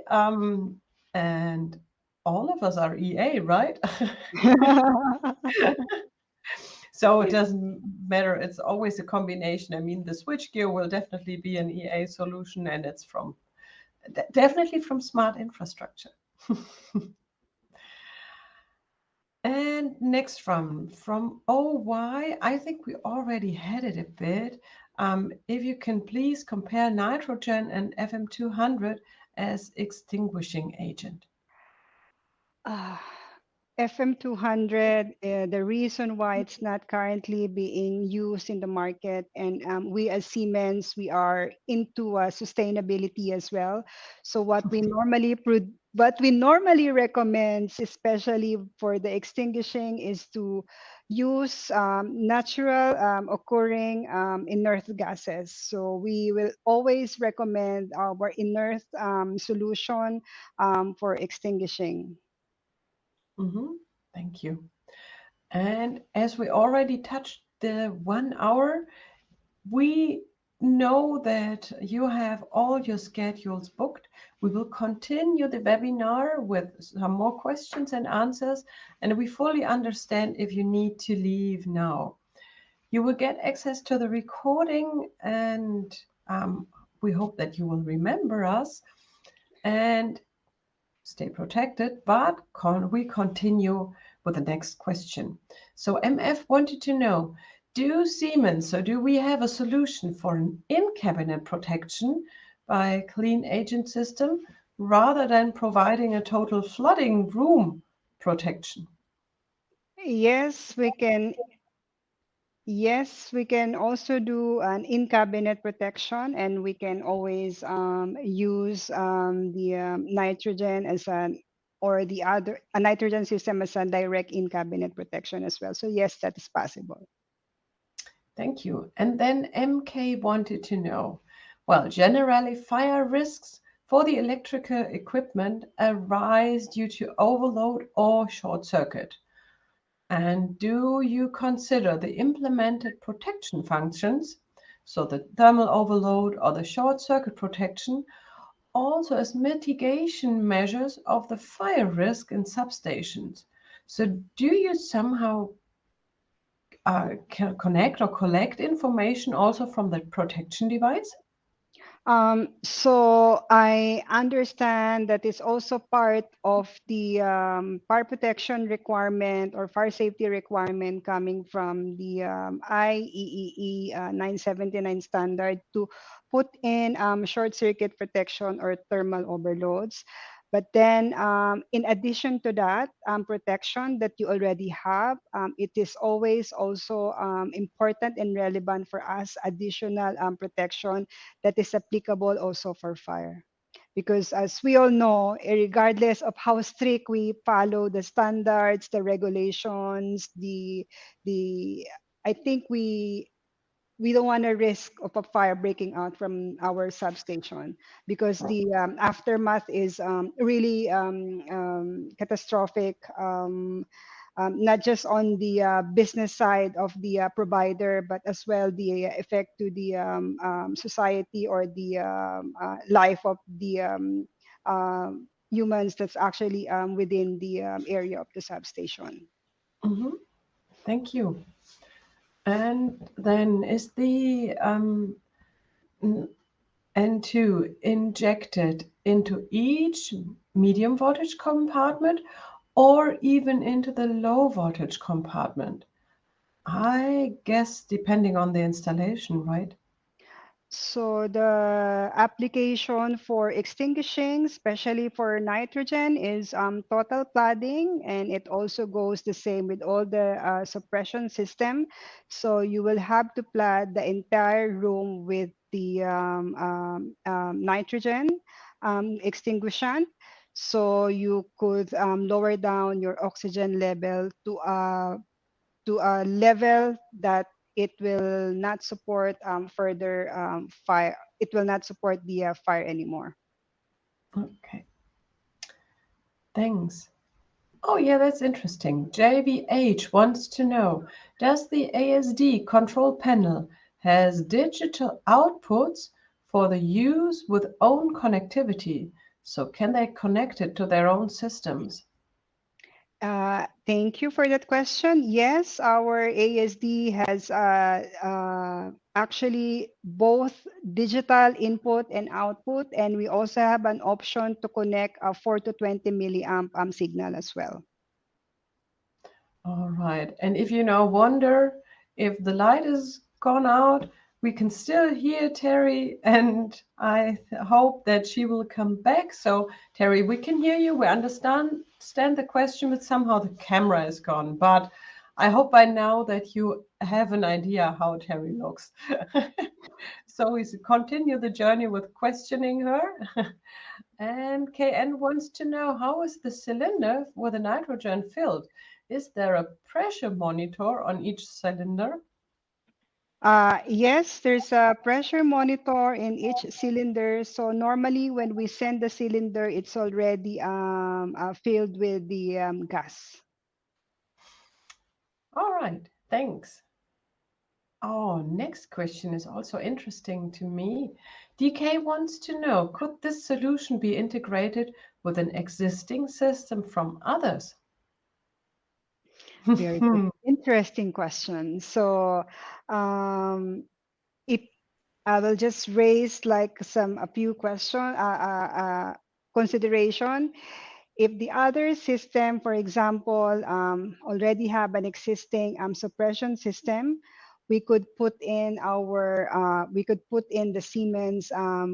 And all of us are EA, right? So it doesn't matter. It's always a combination. I mean, the switchgear will definitely be an EA solution, and it's from definitely from smart infrastructure. And next from OY, I think we already had it a bit. If you can please compare nitrogen and FM200 as extinguishing agent. Ah, FM200, the reason why it's not currently being used in the market, and we as Siemens, we are into sustainability as well. So what we normally recommend, especially for the extinguishing, is to use natural occurring inert gases. So we will always recommend our inert solution for extinguishing. Mhm. Thank you. And as we already touched the 1 hour, we know that you have all your schedules booked. We will continue the webinar with some more questions and answers, and we fully understand if you need to leave now. You will get access to the recording, and we hope that you will remember us and stay protected. But we continue with the next question. So MF wanted to know, do we have a solution for an in-cabinet protection by clean agent system rather than providing a total flooding room protection? Yes, we can. Yes, we can also do an in-cabinet protection, and we can always use the nitrogen as an or the other a nitrogen system as a direct in-cabinet protection as well. So yes, that is possible. Thank you. And then MK wanted to know, well, generally fire risks for the electrical equipment arise due to overload or short circuit. And do you consider the implemented protection functions, so the thermal overload or the short circuit protection, also as mitigation measures of the fire risk in substations? So do you somehow connect or collect information also from the protection device? So I understand that it's also part of the fire protection requirement or fire safety requirement coming from the IEEE 979 standard to put in short circuit protection or thermal overloads. But then, in addition to that protection that you already have, it is always also important and relevant for us additional protection that is applicable also for fire. Because as we all know, regardless of how strict we follow the standards, the regulations, the I think we don't want to risk of a fire breaking out from our substation because the aftermath is really catastrophic. Not just on the business side of the provider, but as well the effect to the society or the life of the humans that's actually within the area of the substation. Mhm. Thank you. And then is the N2 injected into each medium voltage compartment or even into the low voltage compartment? I guess depending on the installation, right? So the application for extinguishing, especially for nitrogen, is total flooding, and it also goes the same with all the suppression system. So you will have to flood the entire room with the nitrogen extinguishant. so you could lower down your oxygen level to a level that it will not support further fire. It will not support the fire anymore. Okay, thanks. Oh, yeah, that's interesting. JVH wants to know, does the ASD control panel has digital outputs for the use with own connectivity? So can they connect it to their own systems? Thank you for that question. Yes, our ASD has actually both digital input and output, and we also have an option to connect a 4 to 20 milliamp signal as well. All right. And if you now wonder if the light is gone out, we can still hear Terry, and I hope that she will come back. So, Terry, we can hear you. We understand the question, but somehow the camera is gone. But I hope by now that you have an idea how Terry looks. So we continue the journey with questioning her. And KN wants to know, how is the cylinder with the nitrogen filled? Is there a pressure monitor on each cylinder? Yes, there's a pressure monitor in each cylinder. So normally when we send the cylinder, it's already filled with the gas. All right, thanks. Oh, next question is also interesting to me. DK wants to know, could this solution be integrated with an existing system from others? Very good. Interesting question. So um, if I will just raise like a few consideration. If the other system, for example, already have an existing suppression system, we could put in the Siemens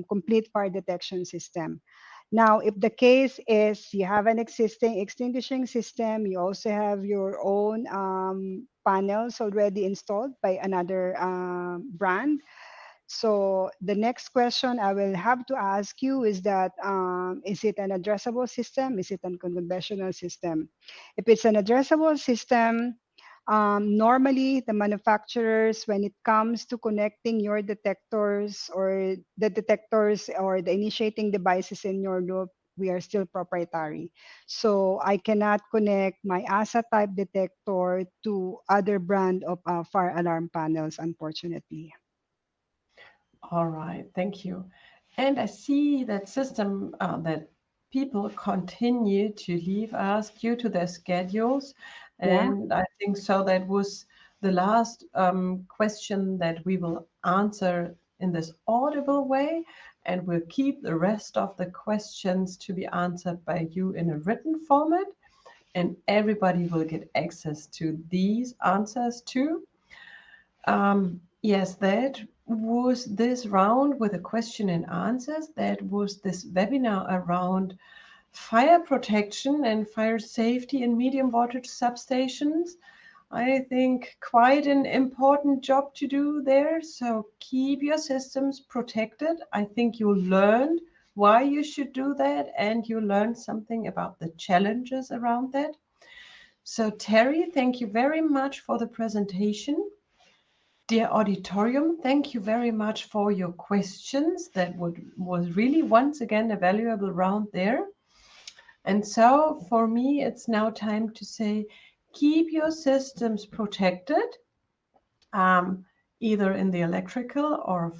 complete fire detection system. Now, if the case is you have an existing extinguishing system, you also have your own panels already installed by another brand. So the next question I will have to ask you is that is it an addressable system? Is it a conventional system? If it's an addressable system, normally the manufacturers, when it comes to connecting your detectors or the initiating devices in your loop, we are still proprietary. So I cannot connect my ASA type detector to other brand of fire alarm panels, unfortunately. All right, thank you. And I see that that people continue to leave us due to their schedules. Yeah. And I think so that was the last question that we will answer in this audible way. And we'll keep the rest of the questions to be answered by you in a written format. And everybody will get access to these answers too. Yes, that was this round with the question and answers. That was this webinar around fire protection and fire safety in medium voltage substations. I think quite an important job to do there. So keep your systems protected. I think you learned why you should do that, and you learned something about the challenges around that. So, Terry, thank you very much for the presentation. Dear auditorium, thank you very much for your questions. That was really once again a valuable round there. And so for me, it's now time to say, keep your systems protected, um, either in the electrical or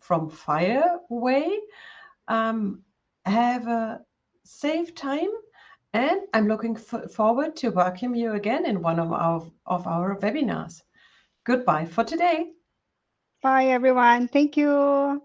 from fire way. Um, have a safe time, and I'm looking forward to welcome you again in one of our webinars. Goodbye for today. Bye, everyone. Thank you.